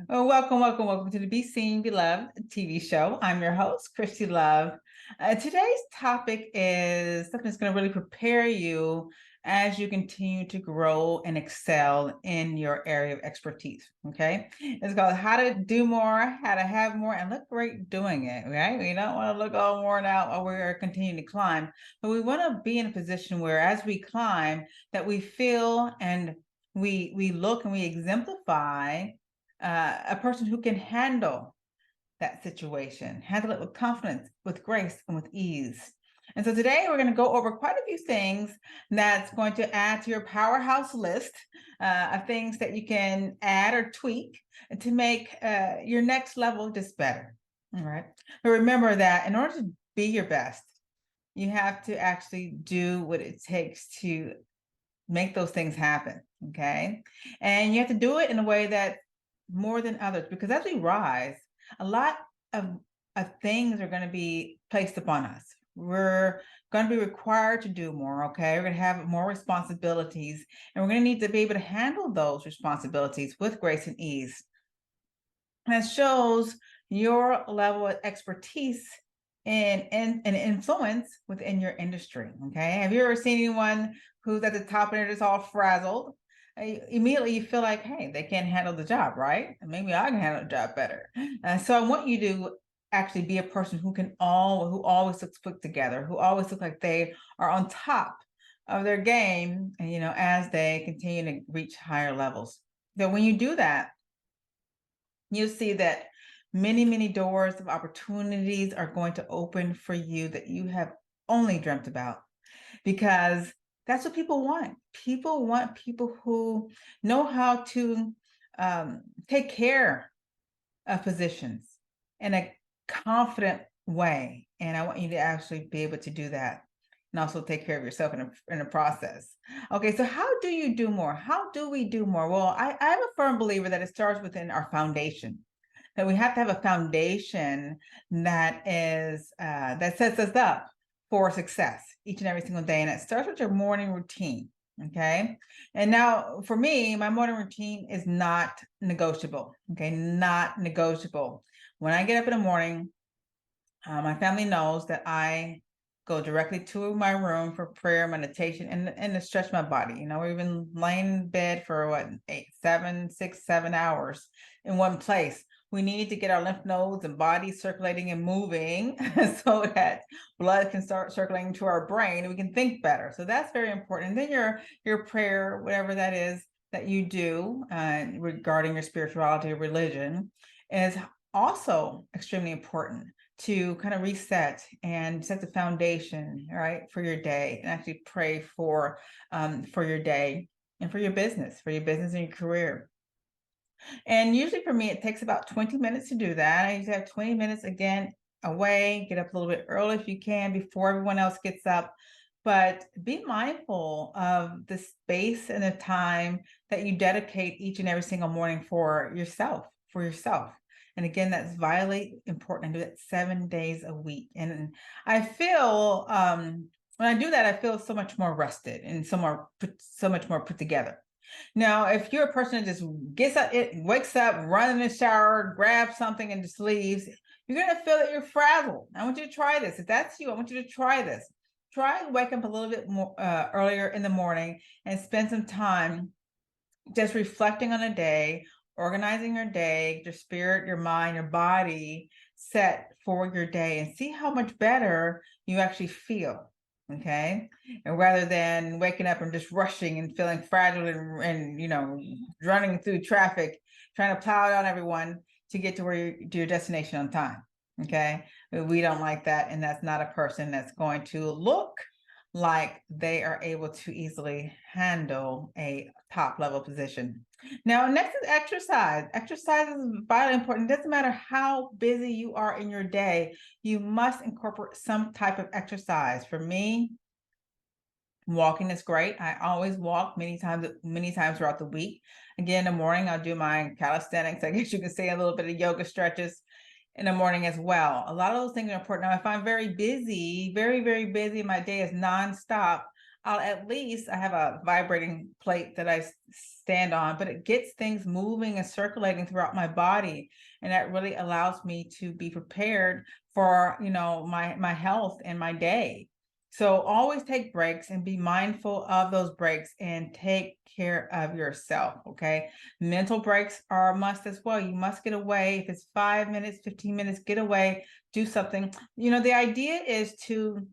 Well, welcome to the Be Seen, Be Loved TV show. I'm your host, Christie Love. Today's topic is something that's going to really prepare you as you continue to grow and excel in your area of expertise. Okay, it's called How to Do More, How to Have More, and Look Great Doing It. Right? We don't want to look all worn out while we're continuing to climb, but we want to be in a position where, as we climb, that we feel and we look and we exemplify a person who can handle that situation, handle it with confidence, with grace, and with ease. And so today we're going to go over quite a few things that's going to add to your powerhouse list of things that you can add or tweak to make your next level just better. All right. But remember that in order to be your best, you have to actually do what it takes to make those things happen. Okay. And you have to do it in a way that more than others, because as we rise, a lot of things are going to be placed upon us. We're going to be required to do more. Okay. We're going to have more responsibilities, and we're going to need to be able to handle those responsibilities with grace and ease. And that shows your level of expertise and influence within your industry. Okay. Have you ever seen anyone who's at the top and they're just all frazzled? Immediately you feel like, hey, they can't handle the job, right? Maybe I can handle the job better. So I want you to actually be a person who always looks put together, who always look like they are on top of their game, and as they continue to reach higher levels. So when you do that, you'll see that many doors of opportunities are going to open for you that you have only dreamt about, because that's what people want. People want people who know how to take care of positions in a confident way. And I want you to actually be able to do that and also take care of yourself in a process. Okay, so how do you do more? How do we do more? Well, I'm a firm believer that it starts within our foundation. That we have to have a foundation that is that sets us up for success each and every single day, and it starts with your morning routine. Okay, and now for me, my morning routine is not negotiable. Okay, not negotiable. When I get up in the morning, my family knows that I go directly to my room for prayer, meditation, and to stretch my body. We've been laying in bed for what, 7 hours in one place. We need to get our lymph nodes and body circulating and moving so that blood can start circulating to our brain and we can think better. So that's very important. And then your prayer, whatever that is that you do regarding your spirituality or religion, is also extremely important to kind of reset and set the foundation, right, for your day, and actually pray for your day and for your business and your career. And usually for me, it takes about 20 minutes to do that. I usually have 20 minutes again away, get up a little bit early if you can before everyone else gets up. But be mindful of the space and the time that you dedicate each and every single morning for yourself, And again, that's vitally important. I do that 7 days a week. And I feel, when I do that, I feel so much more rested and so much more put together. Now, if you're a person that just gets up, wakes up, runs in the shower, grabs something and just leaves, you're going to feel that you're frazzled. I want you to try this. If that's you, I want you to try this. Try and wake up a little bit more earlier in the morning and spend some time just reflecting on a day, organizing your day, your spirit, your mind, your body set for your day, and see how much better you actually feel. Okay. And rather than waking up and just rushing and feeling fragile and running through traffic, trying to plow down everyone to get to to your destination on time. Okay. We don't like that. And that's not a person that's going to look like they are able to easily handle a top level position. Now, next is exercise. Exercise is vitally important. It doesn't matter how busy you are in your day, you must incorporate some type of exercise. For me, walking is great. I always walk many times throughout the week. Again, in the morning, I'll do my calisthenics. I guess you can say a little bit of yoga stretches in the morning as well. A lot of those things are important. Now, if I'm very busy, very busy, my day is nonstop, I'll at least, I have a vibrating plate that I stand on, but it gets things moving and circulating throughout my body. And that really allows me to be prepared for, my health and my day. So always take breaks and be mindful of those breaks and take care of yourself. Okay. Mental breaks are a must as well. You must get away. If it's 5 minutes, 15 minutes, get away, do something. The idea is to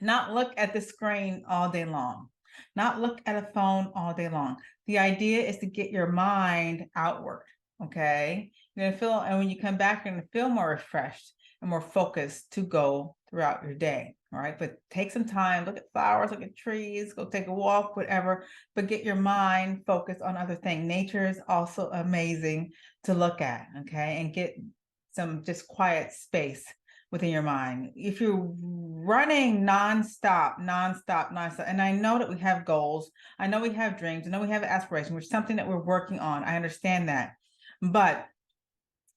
not look at the screen all day long, not look at a phone all day long. The idea is to get your mind outward. Okay. You're going to feel, and when you come back, you're going to feel more refreshed and more focused to go throughout your day. All right. But take some time, look at flowers, look at trees, go take a walk, whatever, but get your mind focused on other things. Nature is also amazing to look at. Okay. And get some just quiet space within your mind. If you're running nonstop, and I know that we have goals, I know we have dreams, I know we have aspirations, which is something that we're working on. I understand that. But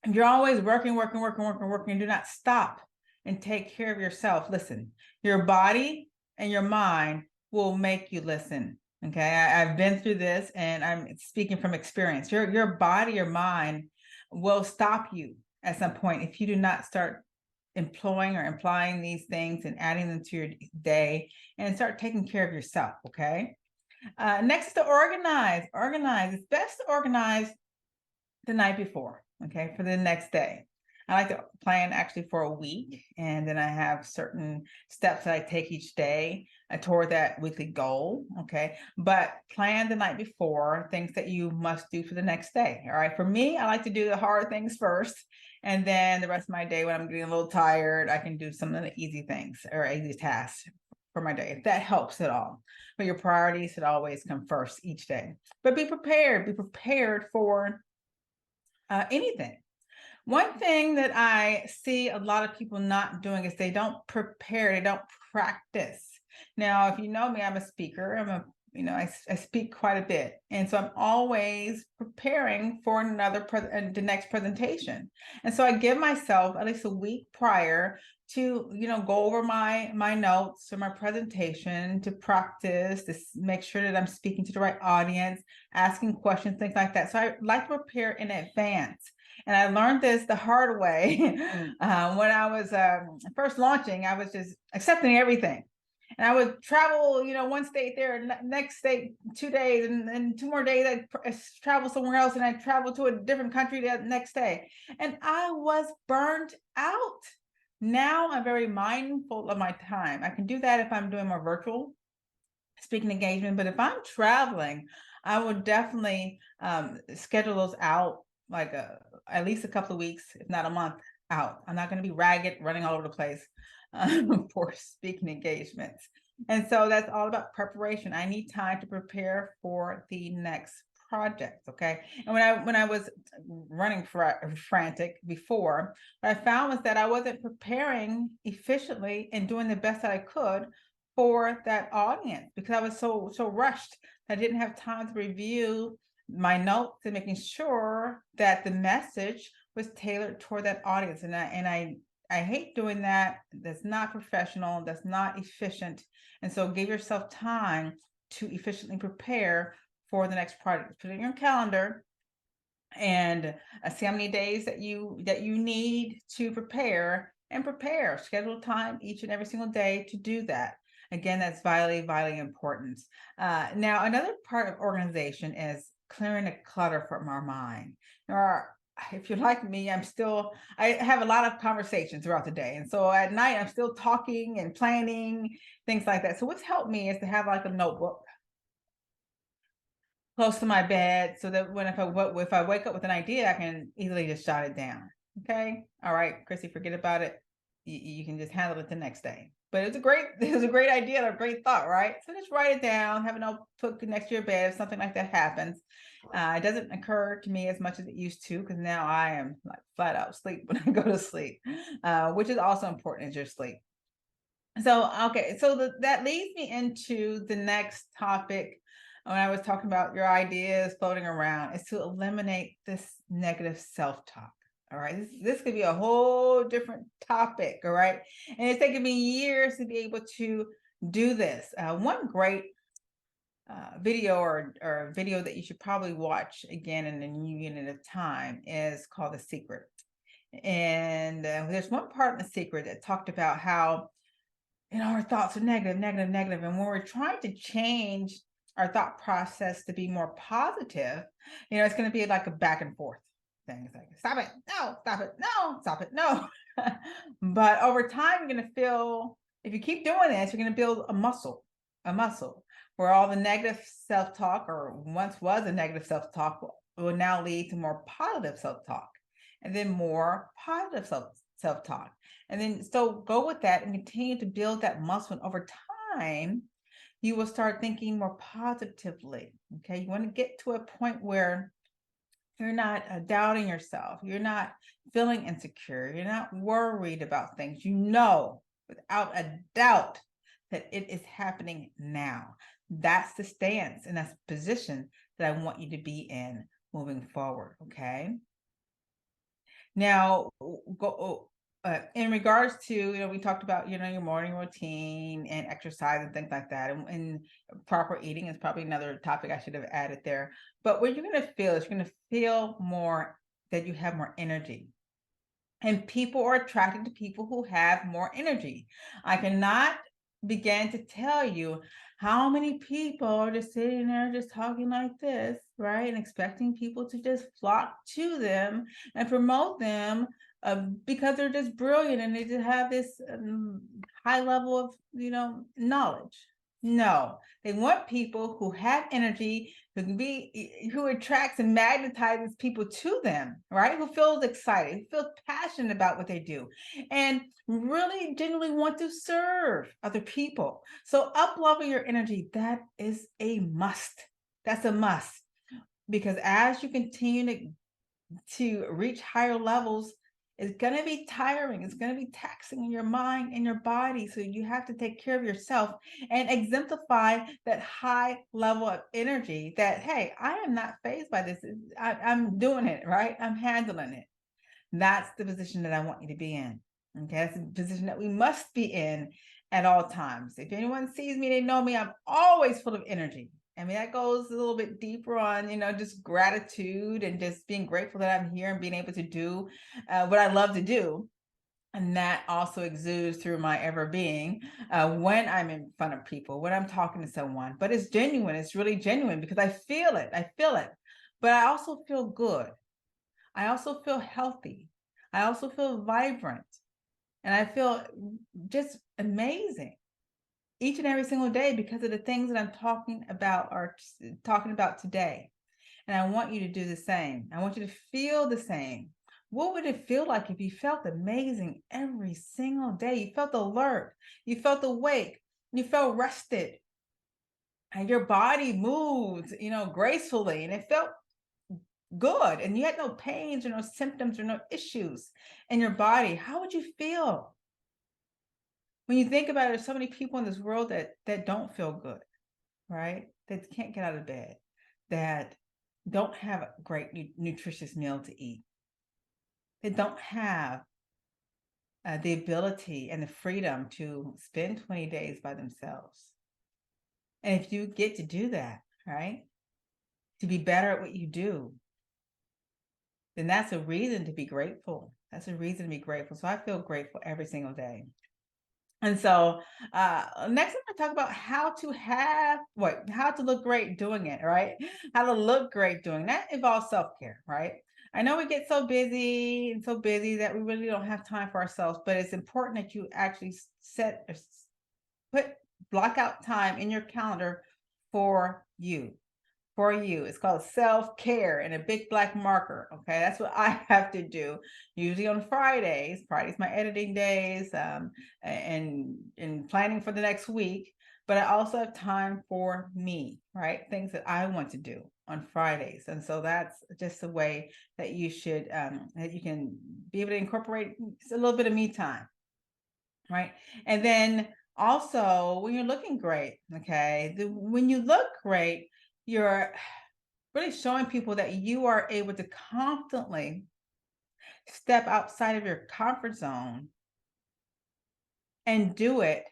if you're always working, and do not stop and take care of yourself, listen, your body and your mind will make you listen. Okay. I've been through this and I'm speaking from experience. Your body, your mind will stop you at some point if you do not start employing or implying these things and adding them to your day and start taking care of yourself. Okay. Next is to organize. It's best to organize the night before. Okay. For the next day. I like to plan actually for a week, and then I have certain steps that I take each day toward that weekly goal. Okay. But plan the night before things that you must do for the next day. All right. For me, I like to do the hard things first. And then the rest of my day, when I'm getting a little tired, I can do some of the easy things or easy tasks for my day, if that helps at all. But your priorities should always come first each day. But be prepared. Be prepared for anything. One thing that I see a lot of people not doing is they don't prepare, they don't practice. Now, if you know me, I'm a speaker. I speak quite a bit. And so I'm always preparing for the next presentation. And so I give myself at least a week prior to, go over my notes or my presentation, to practice, to make sure that I'm speaking to the right audience, asking questions, things like that. So I like to prepare in advance. And I learned this the hard way. When I was first launching, I was just accepting everything. And I would travel, one state there, next state 2 days, and 2 more days I travel somewhere else, and I travel to a different country the next day. And I was burnt out. Now I'm very mindful of my time. I can do that if I'm doing more virtual speaking engagement, but if I'm traveling, I would definitely schedule those out like at least a couple of weeks, if not a month out. I'm not going to be ragged, running all over the place for speaking engagements. And so that's all about preparation. I need time to prepare for the next project. Okay. And when I was running frantic before, what I found was that I wasn't preparing efficiently and doing the best that I could for that audience, because I was so rushed. I didn't have time to review my notes and making sure that the message was tailored toward that audience. And I hate doing that. That's not professional. That's not efficient. And so give yourself time to efficiently prepare for the next project. Put it in your calendar and see how many days that you need to prepare, and prepare. Schedule time each and every single day to do that. Again, that's vitally important. Now, another part of organization is clearing the clutter from our mind. If you're like me, I have a lot of conversations throughout the day. And so at night, I'm still talking and planning, things like that. So what's helped me is to have like a notebook close to my bed, so that if I wake up with an idea, I can easily just jot it down. Okay. All right, Chrissy, forget about it. You can just handle it the next day. But it was a great idea, or a great thought, right? So just write it down, have a notebook next to your bed if something like that happens. It doesn't occur to me as much as it used to, because now I am like flat out asleep when I go to sleep, which is also important as your sleep. So, okay, so that leads me into the next topic. When I was talking about your ideas floating around, is to eliminate this negative self-talk. All right, this could be a whole different topic. All right, and it's taken me years to be able to do this. One great video or video that you should probably watch again in a new unit of time is called The Secret. And there's one part in The Secret that talked about how, our thoughts are negative, negative, negative. And when we're trying to change our thought process to be more positive, it's going to be like a back and forth thing. It's like, stop it, no, stop it, no, stop it, no. But over time, you're going to feel, if you keep doing this, you're going to build a muscle where all the negative self-talk, or once was a negative self-talk, will now lead to more positive self-talk, and then more positive self-talk. And then so go with that and continue to build that muscle. And over time, you will start thinking more positively. Okay. You want to get to a point where you're not doubting yourself. You're not feeling insecure. You're not worried about things. Without a doubt that it is happening now. That's the stance and that's the position that I want you to be in moving forward. Okay. Now, in regards to, we talked about, your morning routine and exercise and things like that. And proper eating is probably another topic I should have added there. But what you're going to feel is you're going to feel more that you have more energy. And people are attracted to people who have more energy. I cannot begin to tell you how many people are just sitting there just talking like this, right? And expecting people to just flock to them and promote them because they're just brilliant and they just have this high level of, knowledge. No, they want people who have energy, who attracts and magnetizes people to them, right? Who feels excited, who feels passionate about what they do, and really genuinely want to serve other people. So up-level your energy, that is a must. That's a must. Because as you continue to reach higher levels, it's going to be tiring. It's going to be taxing in your mind and your body. So you have to take care of yourself and exemplify that high level of energy that, hey, I am not fazed by this. I'm doing it, right? I'm handling it. That's the position that I want you to be in. Okay, that's the position that we must be in at all times. If anyone sees me, they know me. I'm always full of energy. I mean, that goes a little bit deeper on, just gratitude and just being grateful that I'm here and being able to do what I love to do. And that also exudes through my ever being when I'm in front of people, when I'm talking to someone. But it's genuine. It's really genuine because I feel it. But I also feel good. I also feel healthy. I also feel vibrant. And I feel just amazing each and every single day because of the things that I'm talking about today. And I want you to do the same. I want you to feel the same. What would it feel like if you felt amazing every single day? You felt alert. You felt awake. You felt rested. And your body moved, gracefully. And it felt good. And you had no pains or no symptoms or no issues in your body. How would you feel? When you think about it, there's so many people in this world that don't feel good, right? That can't get out of bed, that don't have a great nutritious meal to eat. They don't have the ability and the freedom to spend 20 days by themselves. And if you get to do that, right, to be better at what you do, then that's a reason to be grateful. That's a reason to be grateful. So I feel grateful every single day. And so next I'm going to talk about how to look great doing it, right? How to look great doing that involves self-care, right? I know we get so busy that we really don't have time for ourselves, but it's important that you actually block out time in your calendar for you. It's called self-care and a big black marker. Okay, that's what I have to do. Usually on Fridays. Friday's my editing days, and planning for the next week. But I also have time for me, right? Things that I want to do on Fridays, and so that's just a way that you should that you can be able to incorporate a little bit of me time, right? And then also when you're looking great, okay, when you look great, you're really showing people that you are able to confidently step outside of your comfort zone and do it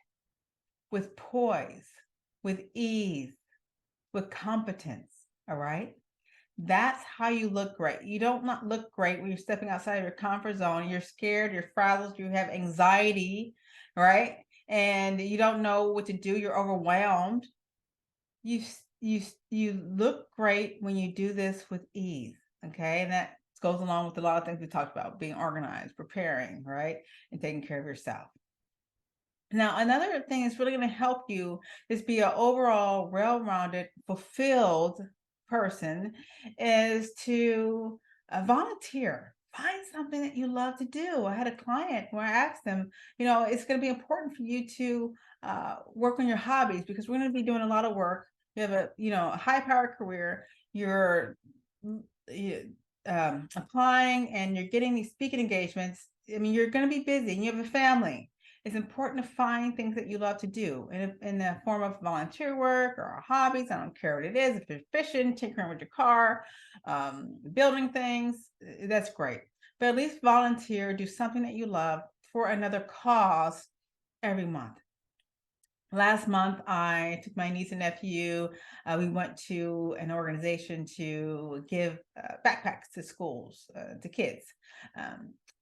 with poise, with ease, with competence. All right. That's how you look great. You don't not look great when you're stepping outside of your comfort zone. You're scared, you're frazzled, you have anxiety, right? And you don't know what to do. You're overwhelmed. You you look great when you do this with ease. Okay, and that goes along with a lot of things we talked about: being organized, preparing, right, and taking care of yourself. Now, another thing that's really going to help you is be an overall well-rounded, fulfilled person is to volunteer. Find something that you love to do. I had a client where I asked them, it's going to be important for you to work on your hobbies because we're going to be doing a lot of work. You have a high-powered career. You're applying and you're getting these speaking engagements. I mean, you're going to be busy and you have a family. It's important to find things that you love to do in the form of volunteer work or hobbies. I don't care what it is. If you're fishing, tinkering with your car, building things, that's great. But at least volunteer, do something that you love for another cause every month. Last month, I took my niece and nephew. We went to an organization to give backpacks to schools, to kids.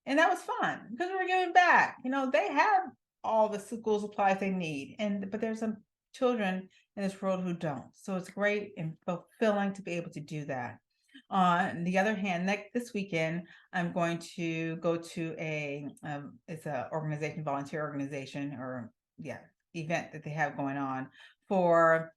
And that was fun because we were giving back. They have all the school supplies they need, but there's some children in this world who don't. So it's great and fulfilling to be able to do that. On the other hand, this weekend, I'm going to go to it's a organization, volunteer organization, or event that they have going on for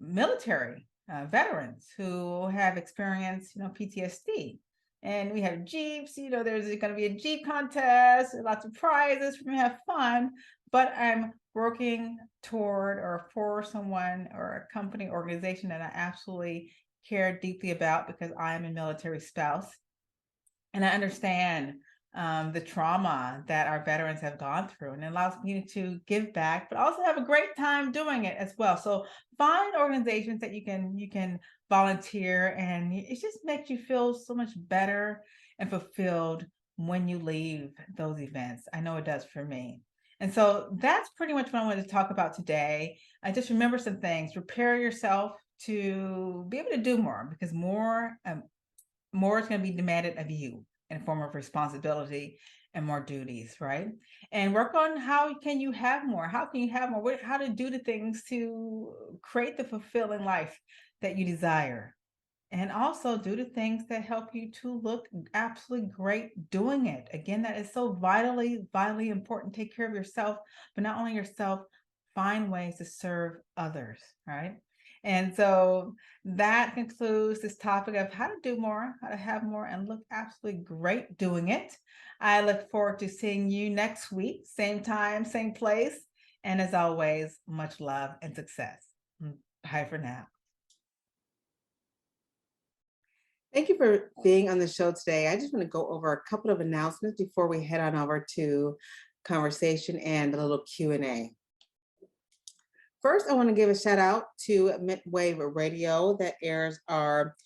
military veterans who have experienced, PTSD. And we have Jeeps, there's going to be a Jeep contest, lots of prizes. We're going to have fun, but I'm working toward or for someone or a company organization that I absolutely care deeply about because I am a military spouse. And I understand the trauma that our veterans have gone through, and it allows me to give back, but also have a great time doing it as well. So find organizations that you can volunteer, and it just makes you feel so much better and fulfilled when you leave those events. I know it does for me. And so that's pretty much what I wanted to talk about today. I just remember some things. Prepare yourself to be able to do more because more is going to be demanded of you in form of responsibility and more duties, right? And work on how can you have more? How can you have more? How to do the things to create the fulfilling life that you desire. And also do the things that help you to look absolutely great doing it. Again, that is so vitally, vitally important. Take care of yourself, but not only yourself, find ways to serve others, right? And so that concludes this topic of how to do more, how to have more, and look absolutely great doing it. I look forward to seeing you next week, same time, same place. And as always, much love and success. Bye for now. Thank you for being on the show today. I just want to go over a couple of announcements before we head on over to conversation and a little Q&A. First, I want to give a shout out to Midwave Radio that airs our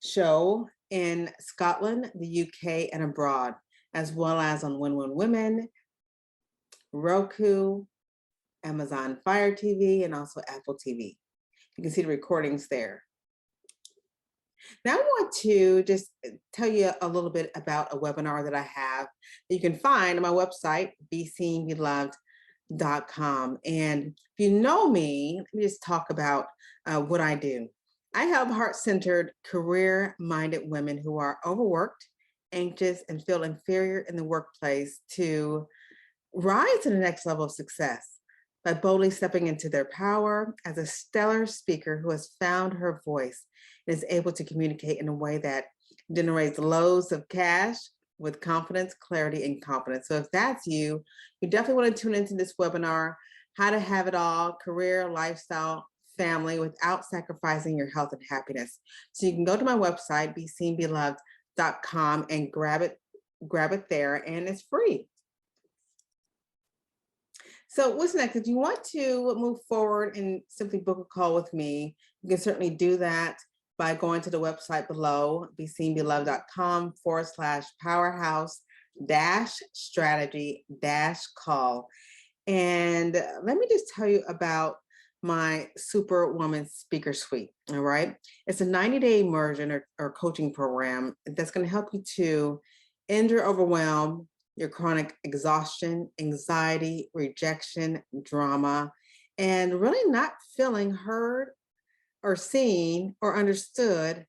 show in Scotland, the UK, and abroad, as well as on Win Win Women, Roku, Amazon Fire TV, and also Apple TV. You can see the recordings there. Now I want to just tell you a little bit about a webinar that I have that you can find on my website, beseenbeloved.com. And if you know me, let me just talk about what I do. I help heart-centered, career-minded women who are overworked, anxious, and feel inferior in the workplace to rise to the next level of success by boldly stepping into their power as a stellar speaker who has found her voice and is able to communicate in a way that generates loads of cash with confidence, clarity, and confidence. So if that's you, you definitely want to tune into this webinar, How to Have It All, Career, Lifestyle, Family without sacrificing your health and happiness. So you can go to my website, beseenbeloved.com, and grab it there, and it's free. So what's next? If you want to move forward and simply book a call with me, you can certainly do that by going to the website below, beseenbeloved.com/powerhouse-strategy-call. And let me just tell you about my Superwoman Speaker Suite. All right. It's a 90-day immersion or coaching program that's going to help you to end your overwhelm, your chronic exhaustion, anxiety, rejection, drama, and really not feeling heard or seen or understood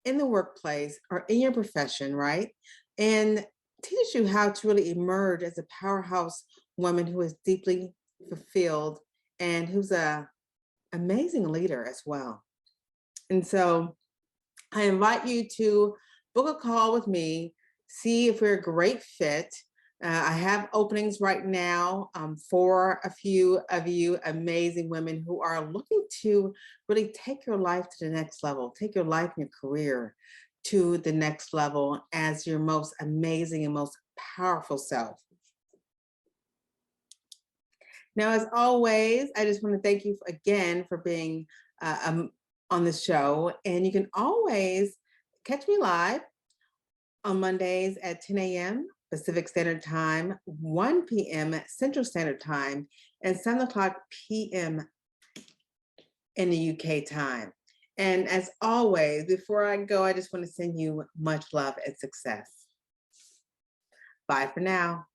in the workplace or in your profession, right? And teaches you how to really emerge as a powerhouse woman who is deeply fulfilled and who's a amazing leader as well. And so I invite you to book a call with me, see if we're a great fit. I have openings right now for a few of you amazing women who are looking to really take your life to the next level, take your life and your career to the next level as your most amazing and most powerful self. Now, as always, I just want to thank you again for being on the show. And you can always catch me live on Mondays at 10 a.m. Pacific Standard Time, 1 p.m. Central Standard Time, and 7 o'clock p.m. in the UK time. And as always, before I go, I just want to send you much love and success. Bye for now.